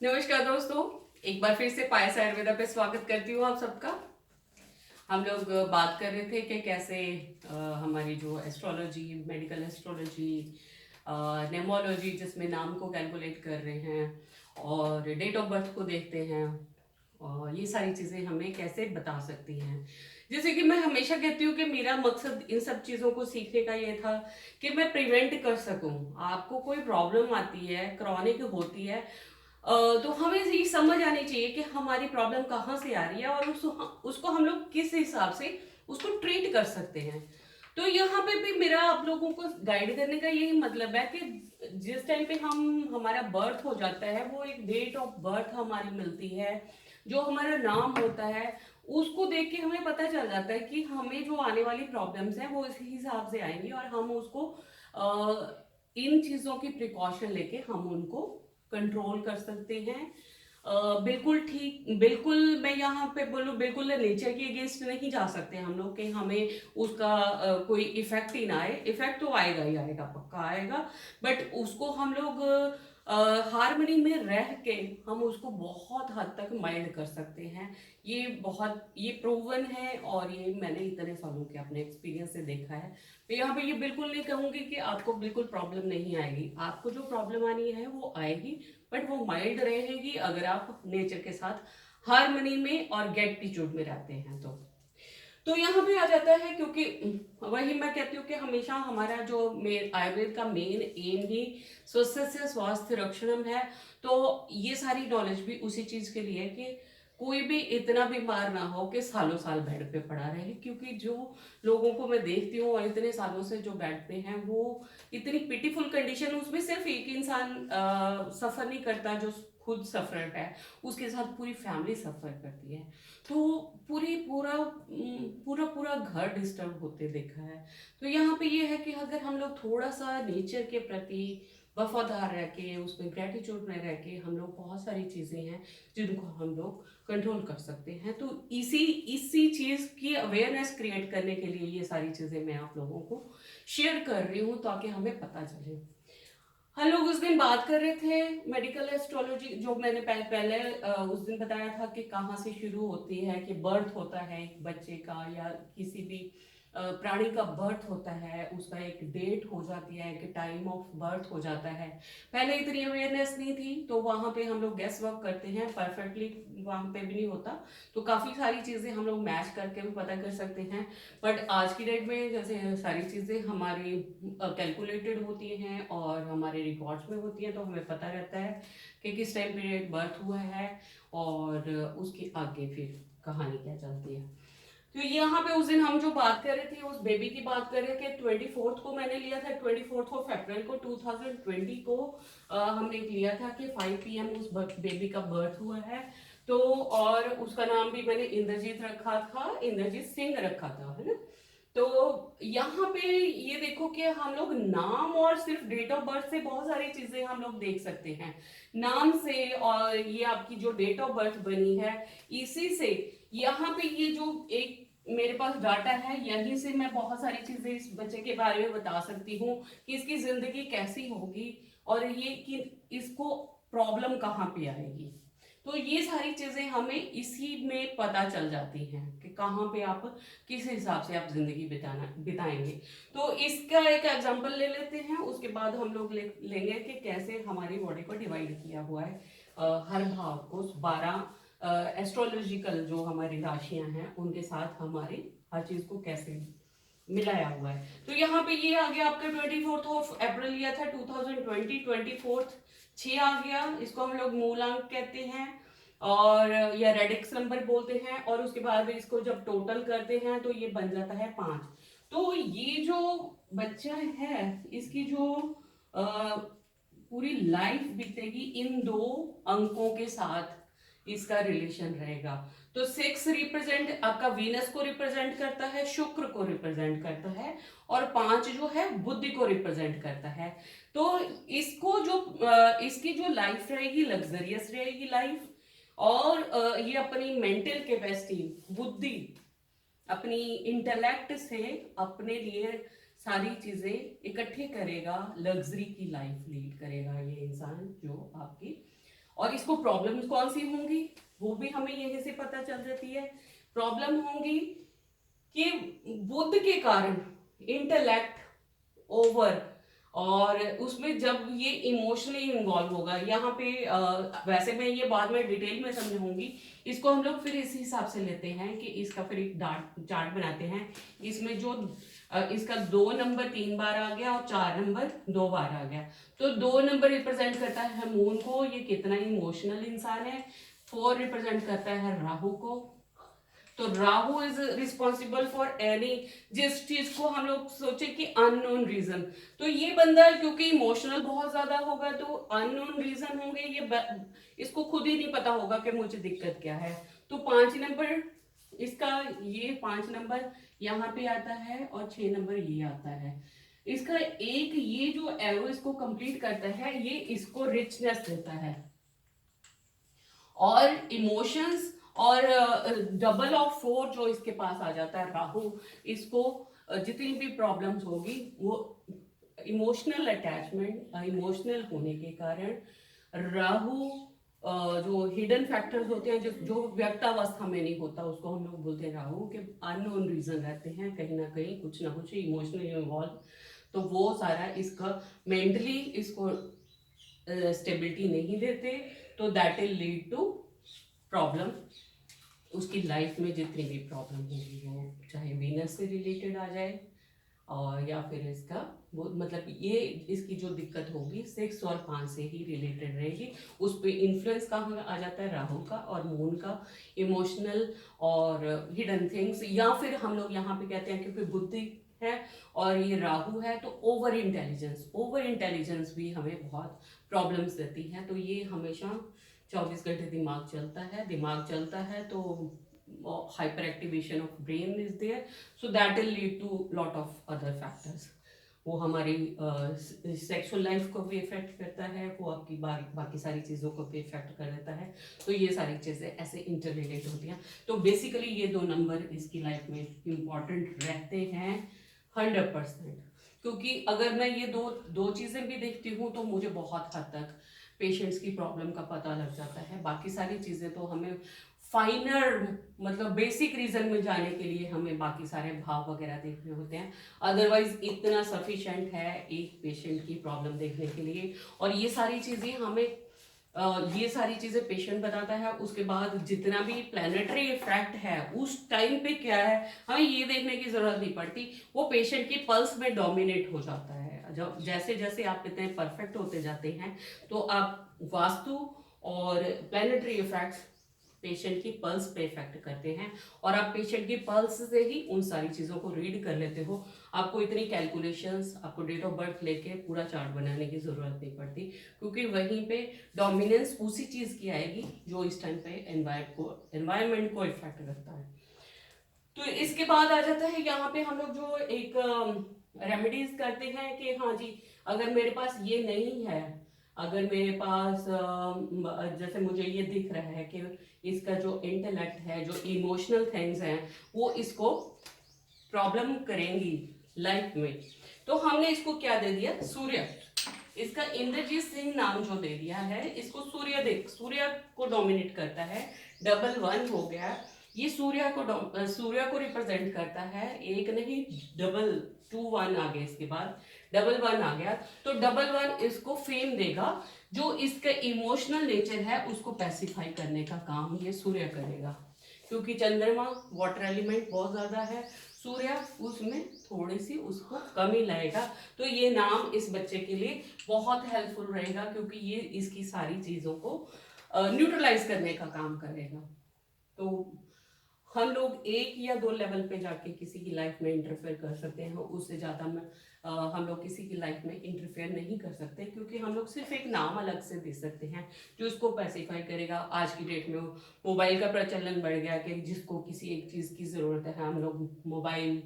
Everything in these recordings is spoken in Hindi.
नमस्कार दोस्तों, एक बार फिर से पायस आयुर्वेदा पे स्वागत करती हूँ आप सबका। हम लोग बात कर रहे थे कि कैसे हमारी जो एस्ट्रोलॉजी, मेडिकल एस्ट्रोलॉजी, नेमोलॉजी जिसमें नाम को कैलकुलेट कर रहे हैं और डेट ऑफ बर्थ को देखते हैं, और ये सारी चीज़ें हमें कैसे बता सकती हैं। जैसे कि मैं हमेशा कहती हूँ कि मेरा मकसद इन सब चीज़ों को सीखने का ये था कि मैं प्रिवेंट कर सकूँ। आपको कोई प्रॉब्लम आती है, क्रॉनिक होती है, तो हमें ये समझ आनी चाहिए कि हमारी प्रॉब्लम कहाँ से आ रही है और उसको हम लोग किस हिसाब से उसको ट्रीट कर सकते हैं। तो यहाँ पे भी मेरा आप लोगों को गाइड करने का यही मतलब है कि जिस टाइम पे हम हमारा बर्थ हो जाता है, वो एक डेट ऑफ बर्थ हमारी मिलती है, जो हमारा नाम होता है, उसको देख के हमें पता चल जाता है कि हमें जो आने वाली प्रॉब्लम्स हैं वो इसी हिसाब से आएंगी, और हम उसको इन चीज़ों की प्रिकॉशन लेके हम उनको कंट्रोल कर सकते हैं। बिल्कुल ठीक, बिल्कुल मैं यहाँ पे बोलूँ, बिल्कुल नेचर के अगेंस्ट नहीं जा सकते हम लोग कि हमें उसका कोई इफेक्ट ही ना आए। इफेक्ट तो आएगा ही आएगा, पक्का आएगा, बट उसको हम लोग हार्मनी में रह के हम उसको बहुत हद तक माइल्ड कर सकते हैं। ये प्रूवन है, और ये मैंने इतने सालों के अपने एक्सपीरियंस से देखा है। तो यहाँ पे ये बिल्कुल नहीं कहूंगी कि आपको बिल्कुल प्रॉब्लम नहीं आएगी। आपको जो प्रॉब्लम आनी है वो आएगी, बट वो माइल्ड रहेगी अगर आप नेचर के साथ हार्मनी में और गेटिट्यूड में रहते हैं। तो यहाँ पे आ जाता है, क्योंकि वही मैं कहती हूँ कि हमेशा हमारा जो आयुर्वेद का मेन एम ही स्वस्थ से स्वास्थ्य रक्षणम है। तो ये सारी नॉलेज भी उसी चीज के लिए है कि कोई भी इतना बीमार ना हो कि सालों साल बेड पे पड़ा रहे। क्योंकि जो लोगों को मैं देखती हूँ और इतने सालों से जो बेड पे हैं, वो इतनी पिटीफुल कंडीशन, उसमें सिर्फ एक इंसान सफर नहीं करता जो खुद सफर है, उसके साथ पूरी फैमिली सफर करती है। तो पूरा पूरा घर डिस्टर्ब होते देखा है। तो यहाँ पे ये है कि अगर हम लोग थोड़ा सा नेचर के प्रति वफादार रह के, उसमें ग्रेटिट्यूड में रह के, हम लोग बहुत सारी चीजें हैं जिनको हम लोग कंट्रोल कर सकते हैं। तो इसी इसी चीज की अवेयरनेस क्रिएट करने के लिए ये सारी चीजें मैं आप लोगों को शेयर कर रही हूँ, ताकि हमें पता चले। हम लोग उस दिन बात कर रहे थे मेडिकल एस्ट्रोलॉजी, जो मैंने पहले उस दिन बताया था कि कहाँ से शुरू होती है, कि बर्थ होता है एक बच्चे का या किसी भी प्राणी का बर्थ होता है, उसका एक डेट हो जाती है, एक टाइम ऑफ बर्थ हो जाता है। पहले इतनी अवेयरनेस नहीं थी, तो वहाँ पे हम लोग गेस वर्क करते हैं, परफेक्टली वहाँ पे भी नहीं होता। तो काफ़ी सारी चीज़ें हम लोग मैच करके भी पता कर सकते हैं। बट आज की डेट में जैसे सारी चीज़ें हमारी कैलकुलेटेड होती हैं और हमारे रिकॉर्ड्स में होती हैं, तो हमें पता रहता है कि किस टाइम पीरियड बर्थ हुआ है, और उसके आगे फिर कहानी क्या चलती है। तो यहाँ पे उस दिन हम जो बात कर रहे थे, उस बेबी की बात कर रहे थे, 24th को मैंने लिया था, 24 अप्रैल को 2020 को हमने लिया था कि 5 PM उस बेबी का बर्थ हुआ है। तो और उसका नाम भी मैंने इंद्रजीत रखा था, इंद्रजीत सिंह रखा था, है ना। तो यहाँ पे ये देखो कि हम लोग नाम और सिर्फ डेट ऑफ बर्थ से बहुत सारी चीजें हम लोग देख सकते हैं। नाम से, और ये आपकी जो डेट ऑफ बर्थ बनी है, इसी से यहाँ पे ये जो एक मेरे पास डाटा है, यहीं से मैं बहुत सारी चीजें इस बच्चे के बारे में बता सकती हूँ कि इसकी जिंदगी कैसी होगी, और ये कि इसको प्रॉब्लम कहाँ पे आएगी। तो ये सारी चीजें हमें इसी में पता चल जाती हैं कि कहाँ पे आप किस हिसाब से आप जिंदगी बिताएंगे। तो इसका एक एग्जांपल ले लेते हैं, उसके बाद हम लोग लेंगे कि कैसे हमारी बॉडी को डिवाइड किया हुआ है, हर भाव को 12 एस्ट्रोलॉजिकल जो हमारी राशियां हैं उनके साथ हमारी हर चीज को कैसे मिलाया हुआ है। तो यहाँ पे ये आ गया आपका 24 अप्रैल लिया था 2020, 24th 6 आ गया, इसको हम लोग मूलांक कहते हैं, और या रेडिक्स नंबर बोलते हैं, और उसके बाद इसको जब टोटल करते हैं तो ये बन जाता है 5। तो ये जो बच्चा है, इसकी जो पूरी लाइफ बीतेगी इन दो अंकों के साथ, इसका रिलेशन रहेगा। तो 6 रिप्रेजेंट आपका वीनस को रिप्रेजेंट करता है, शुक्र को रिप्रेजेंट करता है, और 5 जो है बुद्धि को रिप्रेजेंट करता है। तो इसको जो इसकी जो लाइफ रहेगी, लग्जरियस रहेगी लाइफ, और ये अपनी मेंटल कैपेसिटी, बुद्धि, अपनी इंटेलेक्ट से अपने लिए सारी चीजें इकट्ठे करेगा, लग्जरी की लाइफ लीड करेगा ये इंसान जो आपकी। और इसको प्रॉब्लम कौन सी होंगी वो भी हमें यहीं से पता चल जाती है। प्रॉब्लम होंगी कि बुद्ध के कारण इंटेलेक्ट ओवर, और उसमें जब ये इमोशनली इन्वॉल्व होगा यहाँ पे वैसे मैं ये बाद में डिटेल में समझाऊंगी। इसको हम लोग फिर इस हिसाब से लेते हैं कि इसका फिर एक चार्ट बनाते हैं। इसमें जो इसका 2 नंबर 3 बार आ गया और 4 नंबर 2 बार आ गया, तो 2 नंबर रिप्रेजेंट करता है मून को, ये कितना इमोशनल इंसान है। 4 रिप्रेजेंट करता है राहु को, तो Rahu is responsible for any, जिस चीज को हम लोग सोचे कि अननोन रीजन, तो ये बंदा क्योंकि इमोशनल बहुत ज्यादा होगा तो अननोन रीजन होंगे, इसको खुद ही नहीं पता होगा कि मुझे दिक्कत क्या है। तो 5 नंबर इसका, ये 5 नंबर यहाँ पे आता है और 6 नंबर ये आता है। इसका एक ये जो एरो इसको कंप्लीट करता है, ये इसको रिचनेस देता है, और इमोशंस और डबल ऑफ 4 जो इसके पास आ जाता है राहु, इसको जितनी भी प्रॉब्लम्स होगी वो इमोशनल अटैचमेंट, इमोशनल होने के कारण राहु जो हिडन फैक्टर्स होते हैं, जो व्यक्तावस्था में नहीं होता, उसको हम लोग बोलते हैं राहु के अननोन रीजन रहते हैं, कहीं ना कहीं कुछ ना कुछ इमोशनली इन्वॉल्व, तो वो सारा इसका मेंटली इसको स्टेबिलिटी नहीं देते, तो that will lead to problem. उसकी लाइफ में जितनी भी प्रॉब्लम होगी वो चाहे वीनस से रिलेटेड आ जाए और या फिर इसका वो मतलब ये इसकी जो दिक्कत होगी 6 और 5 से ही रिलेटेड रहेगी। उस पर इन्फ्लुएंस कहाँ आ जाता है, राहु का और मून का, इमोशनल और हिडन थिंग्स, या फिर हम लोग यहाँ पे कहते हैं क्योंकि बुद्धि है और ये राहु है तो ओवर इंटेलिजेंस भी हमें बहुत प्रॉब्लम्स देती है। तो ये हमेशा 24 घंटे दिमाग चलता है तो hyper activation of brain is there, so that will lead to lot of other factors. वो हमारी सेक्सुअल लाइफ को भी इफेक्ट करता है, वो आपकी बाकी सारी चीज़ों को भी इफेक्ट कर देता है। तो ये सारी चीज़ें ऐसे इंटर रिलेट होती हैं। तो बेसिकली ये 2 नंबर इसकी लाइफ में इम्पॉर्टेंट रहते हैं 100%, क्योंकि अगर मैं ये दो चीज़ें भी देखती हूँ तो मुझे बहुत हद तक पेशेंट्स की प्रॉब्लम का पता लग जाता है। बाकी सारी चीज़ें तो हमें फाइनर मतलब बेसिक रीजन में जाने के लिए हमें बाकी सारे भाव वगैरह देखने होते हैं, अदरवाइज इतना सफिशेंट है एक पेशेंट की प्रॉब्लम देखने के लिए। और ये सारी चीज़ें हमें ये सारी चीज़ें पेशेंट बताता है, उसके बाद जितना भी प्लानिटरी इफेक्ट है उस टाइम पे क्या है हमें ये देखने की ज़रूरत नहीं पड़ती, वो पेशेंट की पल्स में डोमिनेट हो जाता है। जब जैसे जैसे आप इतने परफेक्ट होते जाते हैं तो आप वास्तु और प्लानिटरी इफेक्ट्स पेशेंट की पल्स पे इफेक्ट करते हैं, और आप पेशेंट की पल्स से ही उन सारी चीज़ों को रीड कर लेते हो। आपको इतनी कैलकुलेशंस, आपको डेट ऑफ बर्थ लेके पूरा चार्ट बनाने की ज़रूरत नहीं पड़ती, क्योंकि वहीं पे डोमिनेंस उसी चीज़ की आएगी जो इस टाइम पे एनवायरमेंट को इफेक्ट करता है। तो इसके बाद आ जाता है यहाँ पे हम लोग जो एक रेमेडीज करते हैं कि हाँ जी, अगर मेरे पास ये नहीं है, अगर मेरे पास जैसे मुझे ये दिख रहा है कि इसका जो इंटेलेक्ट है, जो इमोशनल थिंग्स हैं वो इसको प्रॉब्लम करेंगी लाइफ में, तो हमने इसको क्या दे दिया, सूर्य। इसका इंद्रजीत सिंह नाम जो दे दिया है, इसको सूर्य को डोमिनेट करता है। 111 हो गया, ये सूर्य को रिप्रेजेंट करता है, एक नहीं डबल 21 आ गया, इसके बाद 11 आ गया, तो 11 इसको फेम देगा, जो इसका इमोशनल नेचर है उसको पैसिफाई करने का काम ये सूर्य करेगा, क्योंकि चंद्रमा वाटर एलिमेंट बहुत ज्यादा है, सूर्य उसमें थोड़ी सी उसको कमी लाएगा। तो ये नाम इस बच्चे के लिए बहुत हेल्पफुल रहेगा, क्योंकि ये इसकी सारी चीजों को न्यूट्रलाइज करने का काम करेगा। तो हम लोग 1 या 2 लेवल पे जाके किसी की लाइफ में इंटरफेयर कर सकते हैं, उससे ज़्यादा में हम लोग किसी की लाइफ में इंटरफेयर नहीं कर सकते, क्योंकि हम लोग सिर्फ एक नाम अलग से दे सकते हैं जो उसको पैसिफाई करेगा। आज की डेट में मोबाइल का प्रचलन बढ़ गया कि जिसको किसी एक चीज़ की ज़रूरत है हम लोग मोबाइल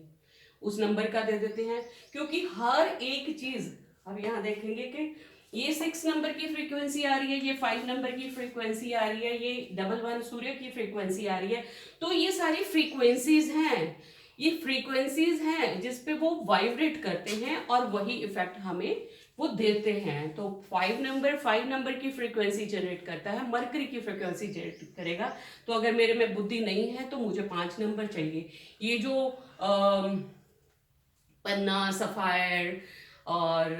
उस नंबर का दे देते हैं, क्योंकि हर एक चीज़, अब यहाँ देखेंगे कि ये 6 नंबर की फ्रीक्वेंसी आ रही है, ये 5 नंबर की फ्रीक्वेंसी आ रही है, ये 11 सूर्य की फ्रीक्वेंसी आ रही है, तो ये सारी फ्रीक्वेंसीज हैं जिस पे वो वाइब्रेट करते हैं और वही इफेक्ट हमें वो देते हैं। तो 5 नंबर की फ्रीक्वेंसी जनरेट करता है, मरकरी की फ्रीक्वेंसी जनरेट करेगा। तो अगर मेरे में बुद्धि नहीं है तो मुझे 5 नंबर चाहिए। ये जो पन्ना, सफायर और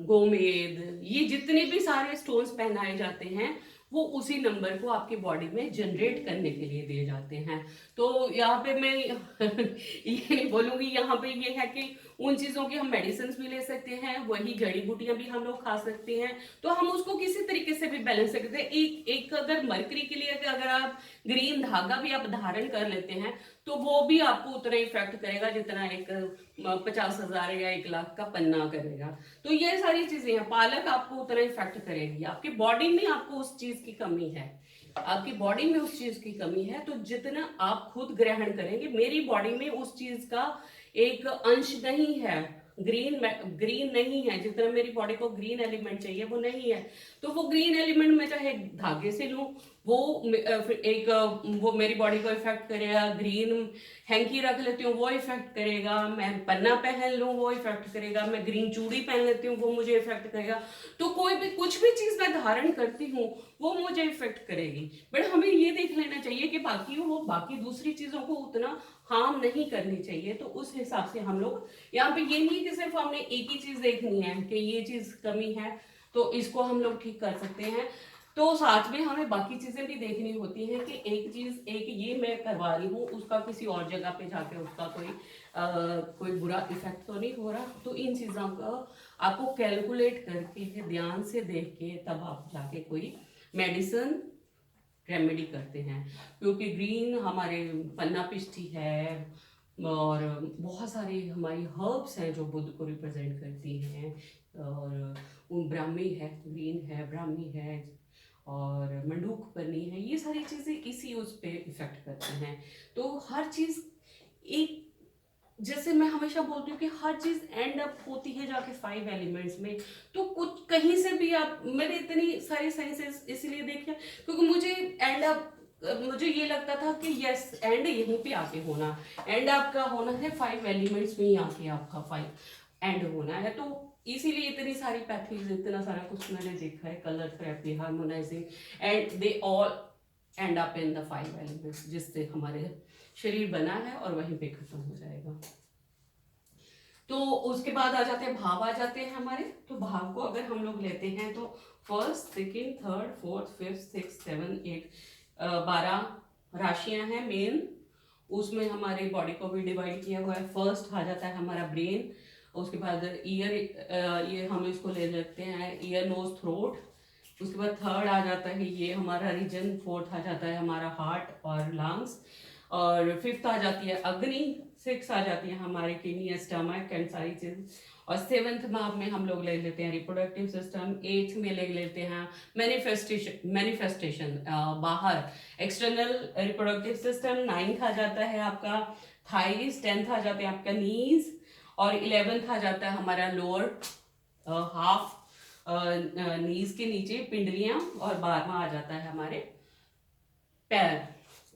गोमेद, ये जितने भी सारे स्टोन्स पहनाए जाते हैं वो उसी नंबर को आपकी बॉडी में जनरेट करने के लिए दिए जाते हैं। तो यहाँ पे मैं ये नहीं बोलूंगी, यहाँ पे ये है कि उन चीज़ों की हम मेडिसिन भी ले सकते हैं, वही जड़ी बूटियां भी हम लोग खा सकते हैं। तो हम उसको किसी तरीके से भी बैलेंस सकते हैं। एक अगर मरकरी के लिए अगर आप ग्रीन धागा भी आप धारण कर लेते हैं तो वो भी आपको उतना इफेक्ट करेगा जितना एक 50,000 या 1 लाख का पन्ना करेगा। तो ये सारी चीजें हैं। पालक आपको उतना इफेक्ट करेगी। आपकी बॉडी में आपको उस चीज की कमी है, आपकी बॉडी में उस चीज की कमी है, तो जितना आप खुद ग्रहण करेंगे, मेरी बॉडी में उस चीज का एक अंश नहीं है, ग्रीन नहीं है, जितना मेरी बॉडी को ग्रीन एलिमेंट चाहिए वो नहीं है। तो वो ग्रीन एलिमेंट मैं चाहे धागे से लूं, वो वो मेरी बॉडी को इफेक्ट करेगा। ग्रीन हैंकी रख लेती हूँ वो इफेक्ट करेगा, मैं पन्ना पहन लूँ वो इफेक्ट करेगा, मैं ग्रीन चूड़ी पहन लेती हूँ वो मुझे इफेक्ट करेगा। तो कोई भी कुछ भी चीज मैं धारण करती हूँ वो मुझे इफेक्ट करेगी। बट हमें ये देख लेना चाहिए कि बाकी दूसरी चीजों को उतना हार्म नहीं करनी चाहिए। तो उस हिसाब से हम लोग यहाँ पे, ये नहीं कि सिर्फ हमने एक ही चीज देखनी है कि ये चीज कमी है तो इसको हम लोग ठीक कर सकते हैं। तो साथ में हमें बाकी चीजें भी देखनी होती हैं कि एक ये मैं करवा रही हूँ, उसका किसी और जगह पे जाके उसका कोई बुरा इफेक्ट तो नहीं हो रहा। तो इन चीजों का आपको कैलकुलेट करके ध्यान से देख के तब आप जाके कोई मेडिसिन रेमेडी करते हैं। क्योंकि ग्रीन हमारे पन्ना पिष्टी है और बहुत सारी हमारी हर्ब्स हैं जो बुद्ध को रिप्रेजेंट करती हैं। और ब्राह्मी है, ग्रीन है, ब्राह्मी है और मंडूक पन्नी है, ये सारी चीज़ें इसी उस पे इफेक्ट करती हैं। तो हर चीज़ एक, जैसे मैं हमेशा बोलती हूँ कि हर चीज एंड अप होती है जाके 5 एलिमेंट्स में। तो कुछ कहीं से भी आप, मैंने इतनी सारी साइंसेस इसलिए देखी क्योंकि मुझे ये लगता था कि यस एंड यहीं पे आके होना, एंड आपका होना है 5 एलिमेंट्स में ही आके आपका 5 एंड होना है। तो इसीलिए इतनी सारी पैथीज, इतना सारा कुछ मैंने देखा है, colour therapy, harmonising, and they all and up in the 5 elements, जिससे हमारे शरीर बना है और वहीं पे खत्म हो जाएगा। तो उसके बाद आ जाते हैं भाव, आ जाते हैं हमारे। तो भाव को अगर हम लोग लेते हैं तो first, second, third, fourth, fifth, six, 7, 8, 12 राशियां हैं मेन। उसमें हमारी बॉडी को भी डिवाइड किया हुआ है। फर्स्ट आ जाता है हमारा ब्रेन, उसके बाद ईयर, ये हम इसको ले लेते हैं ईयर, नोज, थ्रोट। उसके बाद थर्ड आ जाता है ये हमारा रीजन। फोर्थ आ जाता है हमारा हार्ट और लंग्स। और फिफ्थ आ जाती है अग्नि। सिक्स आ जाती है हमारे किडनी, स्टमक एंड सारी चीज। और सेवेंथ भाव में हम लोग ले लेते हैं रिप्रोडक्टिव सिस्टम। एट्थ में ले लेते हैं मैनिफेस्टेशन, बाहर, एक्सटर्नल रिप्रोडक्टिव सिस्टम। नाइन्थ आ जाता है आपका थाइस। 10th आ जाते हैं आपका नीज। और 11th आ जाता है हमारा लोअर हाफ, नीज के नीचे पिंडलियां। और 12वां आ जाता है हमारे पैर।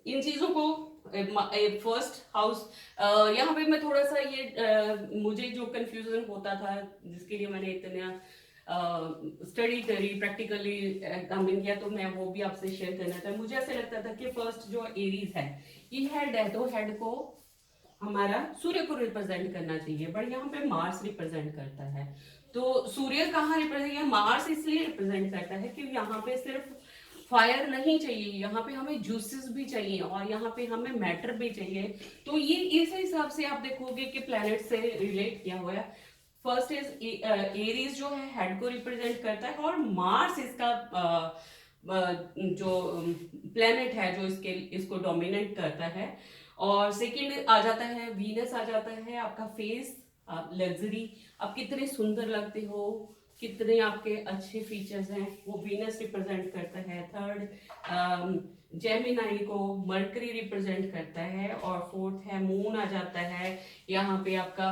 इन चीजों को फर्स्ट हाउस, यहाँ पे मैं थोड़ा सा ये मुझे जो कंफ्यूजन होता था, जिसके लिए मैंने इतना स्टडी करी, प्रैक्टिकली एग्जामिन किया, तो मैं वो भी आपसे शेयर करना था। मुझे ऐसे लगता था कि फर्स्ट जो एरीज है, ये हेड है, तो हेड को हमारा सूर्य को रिप्रेजेंट करना चाहिए, बट यहाँ पे मार्स रिप्रेजेंट करता है। तो सूर्य कहाँ रिप्रेजेंट, मार्स इसलिए रिप्रेजेंट करता है कि यहाँ पे सिर्फ फायर नहीं चाहिए, यहाँ पे हमें जूसेस भी चाहिए और यहाँ पे हमें मैटर भी चाहिए। तो ये इस हिसाब से आप देखोगे कि प्लैनेट से रिलेट किया हुआ है। फर्स्ट इज एरीज जो है हेड को रिप्रेजेंट करता है, और मार्स इसका जो प्लैनेट है जो इसको डोमिनेट करता है। और सेकंड आ जाता है वीनस, आ जाता है आपका फेस, लग्जरी, आप कितने सुंदर लगते हो, कितने आपके अच्छे फीचर्स हैं, वो वीनस रिप्रेजेंट करता है। थर्ड जेमिनाई को मरकरी रिप्रेजेंट करता है। और फोर्थ है मून आ जाता है, यहाँ पे आपका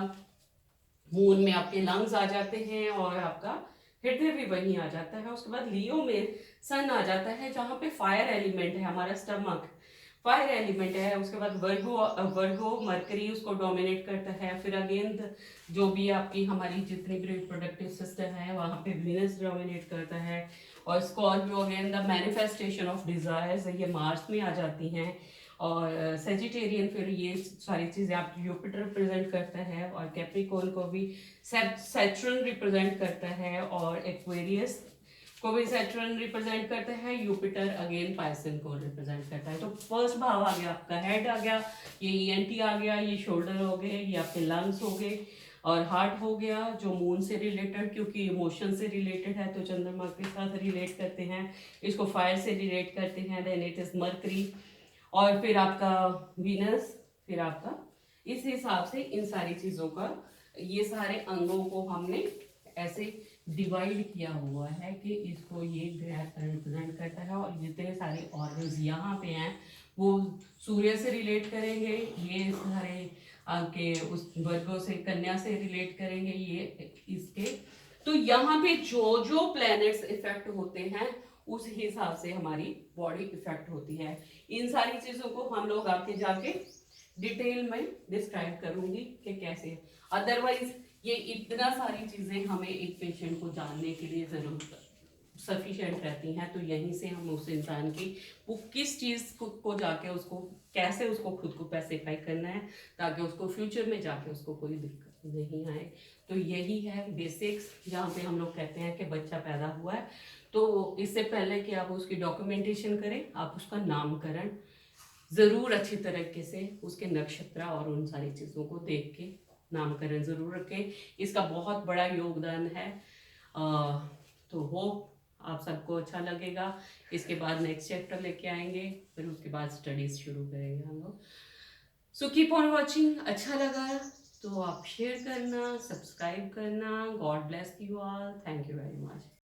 मून में आपके लंग्स आ जाते हैं और आपका हृदय भी वहीं आ जाता है। उसके बाद लियो में सन आ जाता है, जहाँ पे फायर एलिमेंट है हमारा स्टमक। फायर एलिमेंट है। उसके बाद वर्गो, वर्गो मरकरी उसको डोमिनेट करता है। फिर अगेन जो भी आपकी हमारी जितनी भी रिप्रोडक्टिव सिस्टम है वहाँ पे वीनस डोमिनेट करता है। और Scorpio again the manifestation of desires, ये मार्स में आ जाती हैं। और सेजिटेरियन फिर ये सारी चीज़ें आप यूपिटर रिप्रेजेंट करता है। और कैप्रिकॉर्न को भी सैटर्न रिप्रेजेंट करता है। और एक्वेरियस को भी सैटर्न रिप्रेजेंट करता है। यूपिटर अगेन पाइसन को रिप्रेजेंट करता है। तो फर्स्ट भाव आ गया आपका हेड आ गया, ये ईएनटी आ गया, ये शोल्डर हो गए, ये आपके लंग्स हो गए, और हार्ट हो गया जो मून से रिलेटेड, क्योंकि इमोशन से रिलेटेड है तो चंद्रमा के साथ रिलेट करते हैं। इसको फायर से रिलेट करते हैं, देन इट इज मरकरी। और फिर आपका वीनस, फिर आपका, इस हिसाब से इन सारी चीजों का, ये सारे अंगों को हमने ऐसे डिवाइड किया हुआ है कि इसको ये ग्रह रिप्रेजेंट करता है। और जितने सारे ऑर्गन्स यहाँ पे हैं वो सूर्य से रिलेट करेंगे, ये सारे आपके उस वर्गों से, कन्या से रिलेट करेंगे, ये इसके। तो यहाँ पे जो जो प्लैनेट्स इफेक्ट होते हैं उस हिसाब से हमारी बॉडी इफेक्ट होती है। इन सारी चीजों को हम लोग आगे जाके डिटेल में डिस्क्राइब करूंगी कि कैसे। अदरवाइज ये इतना सारी चीजें हमें एक पेशेंट को जानने के लिए जरूर सफिशिएंट रहती हैं। तो यहीं से हम उस इंसान की वो किस चीज को जाके उसको कैसे उसको खुद को पैसिफाई करना है ताकि उसको फ्यूचर में जाके उसको कोई दिक्कत नहीं आए। तो यही है बेसिक्स, जहाँ पे हम लोग कहते हैं कि बच्चा पैदा हुआ है तो इससे पहले कि आप उसकी डॉक्यूमेंटेशन करें, आप उसका नामकरण जरूर अच्छी तरीके से, उसके नक्षत्र और उन सारी चीजों को देख के नामकरण जरूर रखें। इसका बहुत बड़ा योगदान है। तो होप आप सबको अच्छा लगेगा। इसके बाद नेक्स्ट चैप्टर लेके आएंगे, फिर उसके बाद स्टडीज शुरू करेंगे हम लोग। So keep on watching. अच्छा लगा तो आप शेयर करना, सब्सक्राइब करना। God bless you all, thank you very much.